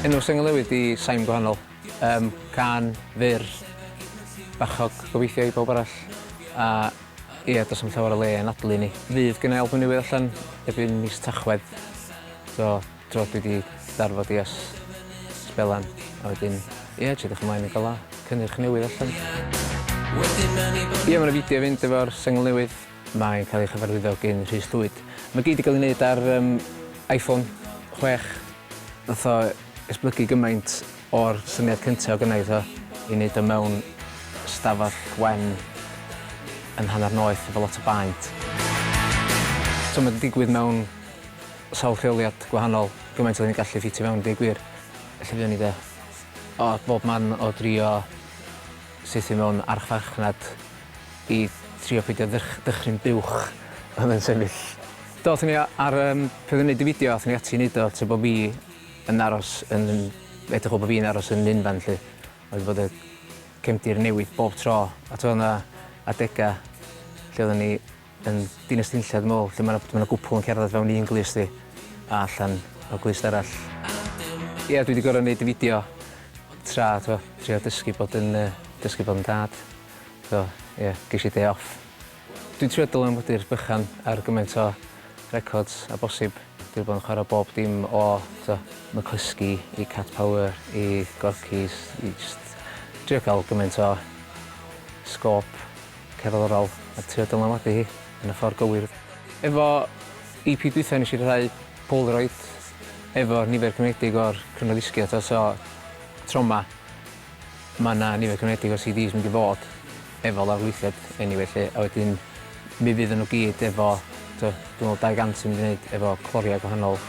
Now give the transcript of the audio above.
Enw sengl newydd i Saim Gwahanol. Can, fyr, bachog, gobeithio i bob arall. A ie, does am llawer o le yn adlu ni. Fydd gyda albym newydd allan erbyn mis Tachwedd. So, dwi wedi darfod i sbelan. A wedyn, ie, edrych ymlaen i gael cynnyrch newydd allan. Ie, mae'n fideo fynd efo'r sengl newydd. Mae'n cael ei chyfarwyddo gen Rhys Llwyd. Mae gyd i gael ei wneud ar iPhone 6. Nath o esblygu gymaint o'r syniad cyntaf o gynnau i wneud o mewn stafell wen yn hanner noeth efo lot o baent. So mae'n digwydd mewn sawl lleoliad gwahanol, gymaint o ni'n gallu ffitio mewn, dweud gwir. Felly fyddwn ni bob man o drio syth i mewn archfarchnad i trio peidio dychryn buwch oedd yn sefyll. Doedd ni ar pryd o'n wneud y fideo, oedd ni ati wneud o tra bod fi yn aros edrych o bod fi'n aros yn unfan lle. Oedd bod y cefndir newydd bob tro. A to yna adega lle oedden ni yn dinas dillad môl, lle mae gwpl yn cerdded fewn un glist a allan o glist arall. Ie, dwi wedi gorfod wneud y fideo tra trio dysgu bod yn dad. So, ie, ges i day off. Dwi'n trio dylanwadu'r bychan ar gymaint o records a bosib. Dwi'n bod yn chwarae bob dim o McCluskey i Cat Power i Gorkys i trio cael gymaint o sgôp cerddorol a trio dylanwadu hi yn y ffordd gywir. Efo EP dwytha nes i rhai Polaroid efo'r nifer cymredig o'r crynodisgiad so trauma. Mae yna nifer cymredig o'r CDs mynd i fod efo lawrlwythiad anyway lle, a wedyn mi fydd nhw gyd efo, dwi'n meddwl 200 yn mynd i wneud efo cloriau gwahanol.